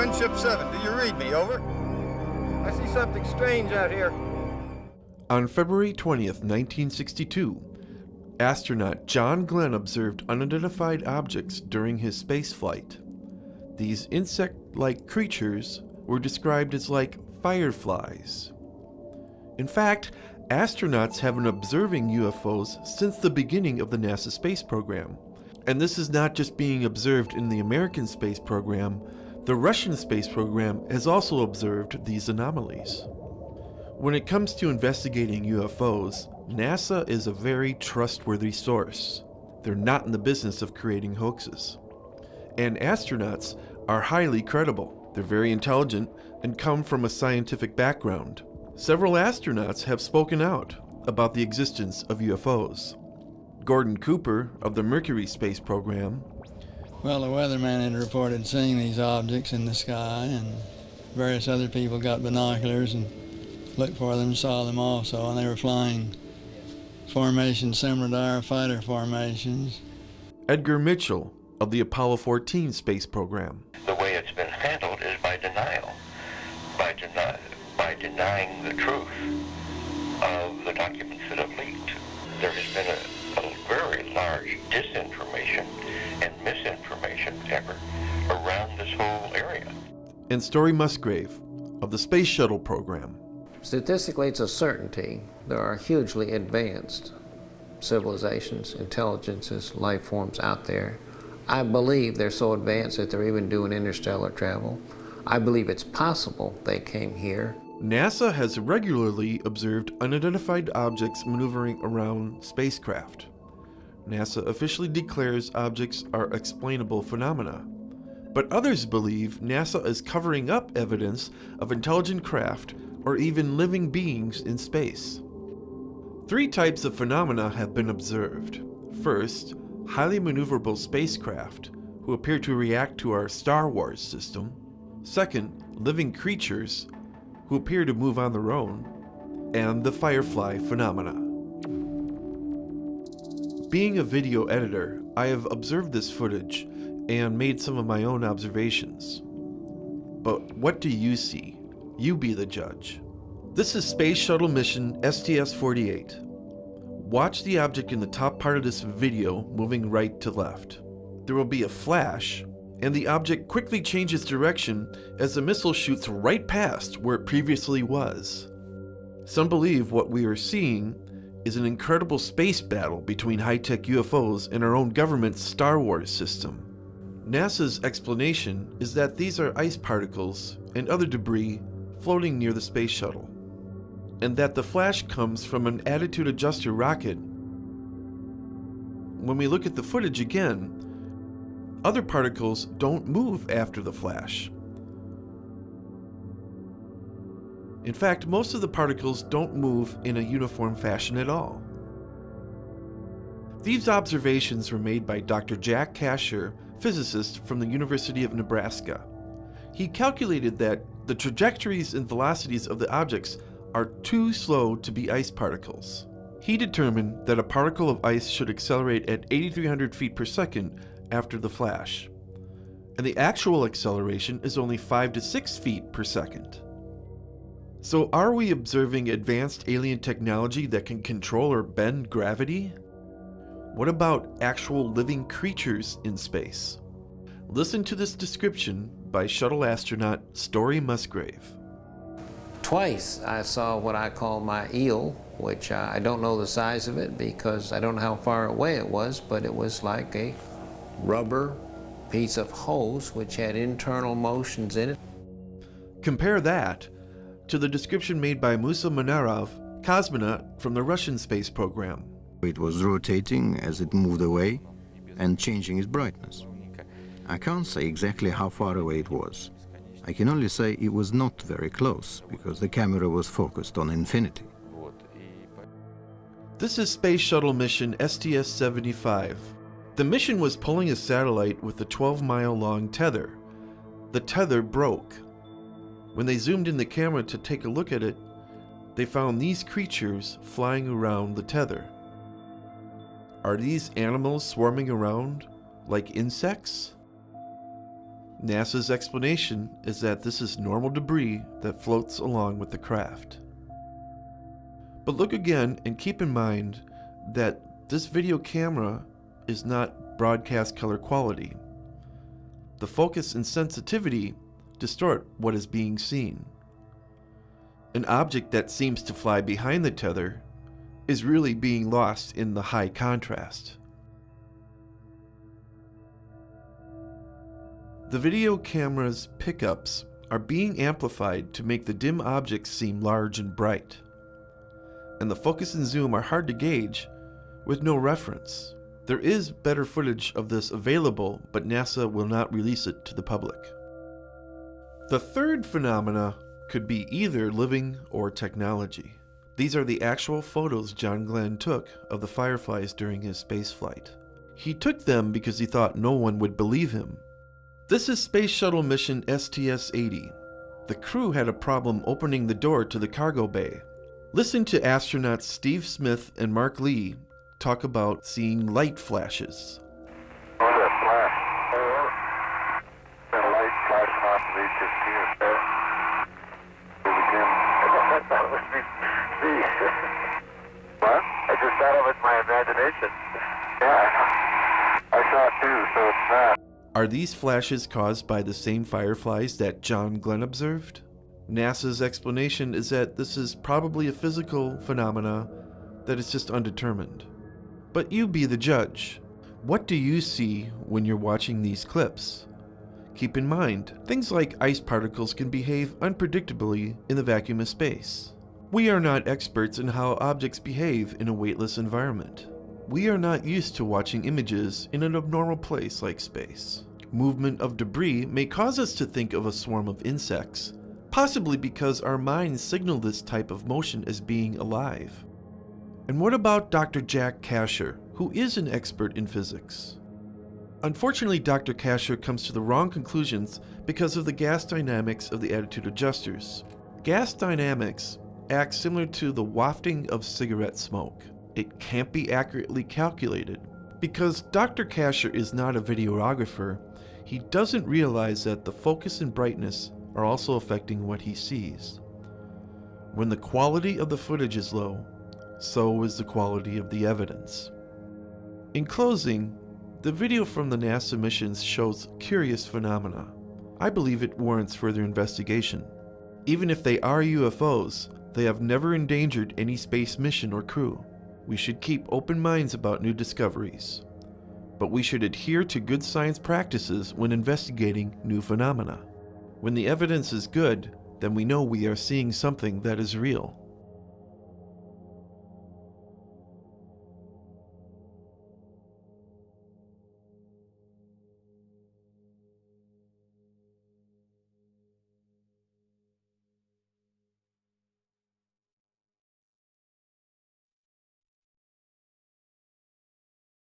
Friendship 7, do you read me? Over. I see something strange out here. On February 20th, 1962, astronaut John Glenn observed unidentified objects during his space flight. These insect-like creatures were described as like fireflies. In fact, astronauts have been observing UFOs since the beginning of the NASA space program. And this is not just being observed in the American space program. The Russian space program has also observed these anomalies. When it comes to investigating UFOs, NASA is a very trustworthy source. They're not in the business of creating hoaxes. And astronauts are highly credible. They're very intelligent and come from a scientific background. Several astronauts have spoken out about the existence of UFOs. Gordon Cooper of the Mercury space program. Well, the weatherman had reported seeing these objects in the sky, and various other people got binoculars and looked for them, saw them also, and they were flying formations similar to our fighter formations. Edgar Mitchell of the Apollo 14 space program. The way it's been handled is by denial, by denying the truth of the documents that have leaked. There has been a very large disinformation and misinformation effort around this whole area. And Story Musgrave of the Space Shuttle program. Statistically, it's a certainty. There are hugely advanced civilizations, intelligences, life forms out there. I believe they're so advanced that they're even doing interstellar travel. I believe it's possible they came here. NASA has regularly observed unidentified objects maneuvering around spacecraft. NASA officially declares objects are explainable phenomena. But others believe NASA is covering up evidence of intelligent craft or even living beings in space. 3 types of phenomena have been observed. First, highly maneuverable spacecraft who appear to react to our Star Wars system. Second, living creatures who appear to move on their own. And the firefly phenomena. Being a video editor, I have observed this footage and made some of my own observations. But what do you see? You be the judge. This is Space Shuttle Mission STS-48. Watch the object in the top part of this video moving right to left. There will be a flash, and the object quickly changes direction as the missile shoots right past where it previously was. Some believe what we are seeing is an incredible space battle between high-tech UFOs and our own government's Star Wars system. NASA's explanation is that these are ice particles and other debris floating near the space shuttle, and that the flash comes from an attitude adjuster rocket. When we look at the footage again, other particles don't move after the flash. In fact, most of the particles don't move in a uniform fashion at all. These observations were made by Dr. Jack Kasher, physicist from the University of Nebraska. He calculated that the trajectories and velocities of the objects are too slow to be ice particles. He determined that a particle of ice should accelerate at 8,300 feet per second after the flash, and the actual acceleration is only 5 to 6 feet per second. So are we observing advanced alien technology that can control or bend gravity? What about actual living creatures in space? Listen to this description by shuttle astronaut Story Musgrave. Twice I saw what I call my eel, which I don't know the size of it because I don't know how far away it was, but it was like a rubber piece of hose which had internal motions in it. Compare that to the description made by Musa Manarov, cosmonaut from the Russian space program. It was rotating as it moved away and changing its brightness. I can't say exactly how far away it was. I can only say it was not very close because the camera was focused on infinity. This is Space Shuttle Mission STS-75. The mission was pulling a satellite with a 12-mile-long tether. The tether broke. When they zoomed in the camera to take a look at it, they found these creatures flying around the tether. Are these animals swarming around like insects? NASA's explanation is that this is normal debris that floats along with the craft. But look again and keep in mind that this video camera is not broadcast color quality. The focus and sensitivity distort what is being seen. An object that seems to fly behind the tether is really being lost in the high contrast. The video camera's pickups are being amplified to make the dim objects seem large and bright, and the focus and zoom are hard to gauge with no reference. There is better footage of this available, but NASA will not release it to the public. The third phenomena could be either living or technology. These are the actual photos John Glenn took of the fireflies during his spaceflight. He took them because he thought no one would believe him. This is Space Shuttle mission STS-80. The crew had a problem opening the door to the cargo bay. Listen to astronauts Steve Smith and Mark Lee talk about seeing light flashes. Oh, that flash. That light flashing off of HST there. Again. I thought it was me. What? I just thought of it in my imagination. Yeah. I saw it too, so it's not. Are these flashes caused by the same fireflies that John Glenn observed? NASA's explanation is that this is probably a physical phenomena that is just undetermined. But you be the judge. What do you see when you're watching these clips? Keep in mind, things like ice particles can behave unpredictably in the vacuum of space. We are not experts in how objects behave in a weightless environment. We are not used to watching images in an abnormal place like space. Movement of debris may cause us to think of a swarm of insects, possibly because our minds signal this type of motion as being alive. And what about Dr. Jack Kasher, who is an expert in physics? Unfortunately, Dr. Kasher comes to the wrong conclusions because of the gas dynamics of the attitude adjusters. Gas dynamics act similar to the wafting of cigarette smoke. It can't be accurately calculated. Because Dr. Kasher is not a videographer, he doesn't realize that the focus and brightness are also affecting what he sees. When the quality of the footage is low, so is the quality of the evidence. In closing, the video from the NASA missions shows curious phenomena. I believe it warrants further investigation. Even if they are UFOs, they have never endangered any space mission or crew. We should keep open minds about new discoveries, but we should adhere to good science practices when investigating new phenomena. When the evidence is good, then we know we are seeing something that is real.